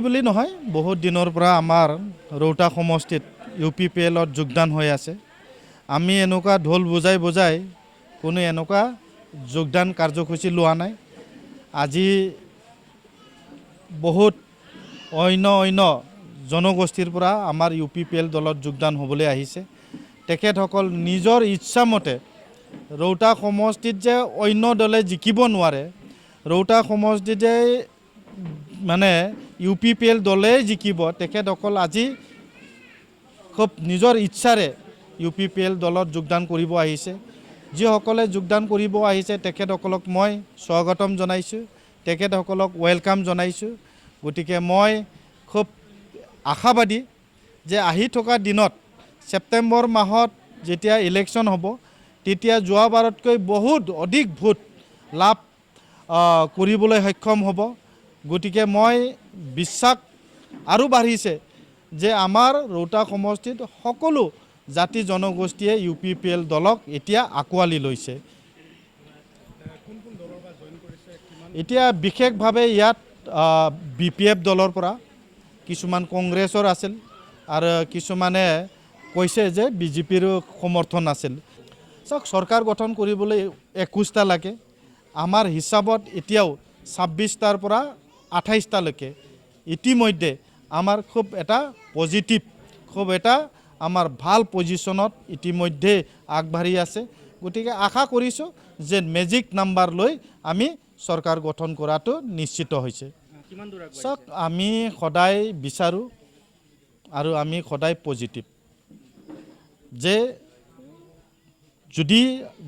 বুলি নহয় বহুত দিনৰ পৰা আমাৰ ৰৌতা সমষ্টিত UPPLত যোগদান হৈ আছে। আমি এনেকুৱা ঢোল বজাই কোনো এনেকুৱা যোগদান কাৰ্যসূচী লোৱা নাই। আজি বহুত অন্য জনগোষ্ঠীৰ পৰা আমাৰ UPPL দলত যোগদান হ'বলৈ আহিছে। তেখেতসকল নিজৰ ইচ্ছামতে ৰৌতা সমষ্টিত যে অন্য দলে জিকিব নোৱাৰে, ৰৌতা সমষ্টিত যে মানে UPPL দলে জিকিব, তেখেতসকল আজি খুব নিজৰ ইচ্ছাৰে UPPL দলত যোগদান কৰিব আহিছে। যিসকলে যোগদান কৰিব আহিছে তেখেতসকলক মই স্বাগতম জনাইছোঁ, তেখেতসকলক ৱেলকাম জনাইছোঁ। গতিকে মই খুব আশাবাদী যে আহি থকা দিনত ছেপ্টেম্বৰ মাহত যেতিয়া ইলেকশ্যন হ'ব তেতিয়া যোৱাবাৰতকৈ বহুত অধিক ভোট লাভ কৰিবলৈ সক্ষম হ'ব। গতিকে মই বিশ্বাস আৰু বাঢ়িছে যে আমাৰ ৰৌতা সমষ্টিত সকলো জাতি জনগোষ্ঠীয়ে UPPL দলক এতিয়া আঁকোৱালি লৈছে। এতিয়া বিশেষভাৱে ইয়াত BPF দলৰ পৰা কিছুমান কংগ্ৰেছৰ আছিল আৰু কিছুমানে কৈছে যে BJPৰ সমৰ্থন আছিল। চাওক, চৰকাৰ গঠন কৰিবলৈ 21টা লাগে। আমাৰ হিচাপত এতিয়াও 26টাৰ পৰা 28টালৈকে ইতিমধ্যে আমাৰ খুব এটা পজিটিভ, খুব এটা আমাৰ ভাল পজিশ্যনত ইতিমধ্যে আগবাঢ়ি আছে। গতিকে আশা কৰিছোঁ যে মেজিক নাম্বাৰ লৈ আমি চৰকাৰ গঠন কৰাটো নিশ্চিত হৈছে। চাওক, আমি সদায় বিচাৰোঁ আৰু আমি সদায় পজিটিভ যে যদি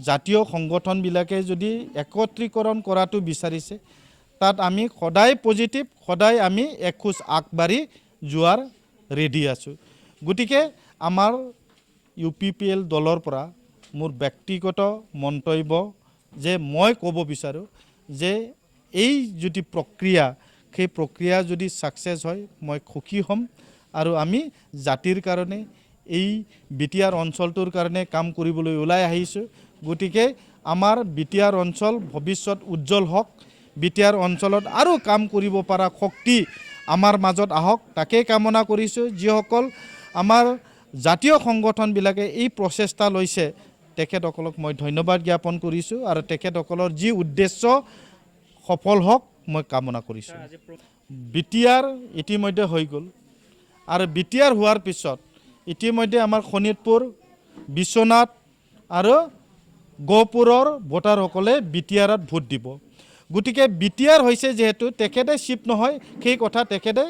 জাতীয় সংগঠনবিলাকে যদি একত্ৰীকৰণ কৰাটো বিচাৰিছে তাত আমি সদায় পজিটিভ, সদায় আমি এখোজ আগবাঢ়ি যোৱাৰ ৰেডি আছোঁ। গতিকে আমাৰ UPPL দলৰ পৰা মোৰ ব্যক্তিগত মন্তব্য যে মই ক'ব বিচাৰোঁ যে এই যদি প্ৰক্ৰিয়া, সেই প্ৰক্ৰিয়া যদি ছাকচেছ হয় মই সুখী হ'ম আৰু আমি জাতিৰ কাৰণে এই BTR অঞ্চলটোৰ কাৰণে কাম কৰিবলৈ ওলাই আহিছোঁ। গতিকে আমাৰ BTR অঞ্চল ভৱিষ্যত উজ্জ্বল হওক, BTR অঞ্চলত আৰু কাম কৰিব পৰা শক্তি আমাৰ মাজত আহক, তাকেই কামনা কৰিছোঁ। যিসকল আমাৰ জাতীয় সংগঠনবিলাকে এই প্ৰচেষ্টা লৈছে তেখেতসকলক মই ধন্যবাদ জ্ঞাপন কৰিছোঁ আৰু তেখেতসকলৰ যি উদ্দেশ্য সফল হওক মই কামনা কৰিছোঁ। BTR ইতিমধ্যে হৈ গ'ল আৰু BTR হোৱাৰ পিছত ইতিমধ্যে আমাৰ শোণিতপুৰ, বিশ্বনাথ আৰু গহপুৰৰ ভোটাৰসকলে BTRত ভোট দিব। গতিকে BTR হৈছে যিহেতু তেখেতে চিফ নহয়, সেই কথা তেখেতে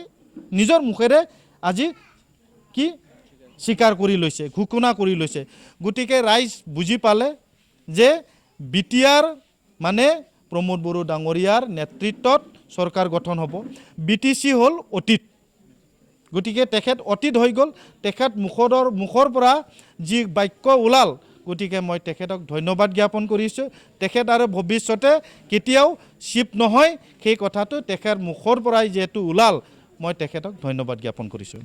নিজৰ মুখেৰে আজি কি স্বীকাৰ কৰি লৈছে, ঘোষণা কৰি লৈছে। গতিকে ৰাইজ বুজি পালে যে BTR মানে প্ৰমোদ বড়ো ডাঙৰীয়াৰ নেতৃত্বত চৰকাৰ গঠন হ'ব। BTC হ'ল অতীত। গতিকে তেখেত অতীত হৈ গ'ল, তেখেত মুখৰ পৰা যি বাক্য ওলাল, গতিকে মই তেখেতক ধন্যবাদ জ্ঞাপন কৰিছোঁ। তেখেত আৰু ভৱিষ্যতে কেতিয়াও চিফ নহয়, সেই কথাটো তেখেত মুখৰ পৰাই যিহেতু ওলাল, মই তেখেতক ধন্যবাদ জ্ঞাপন কৰিছোঁ।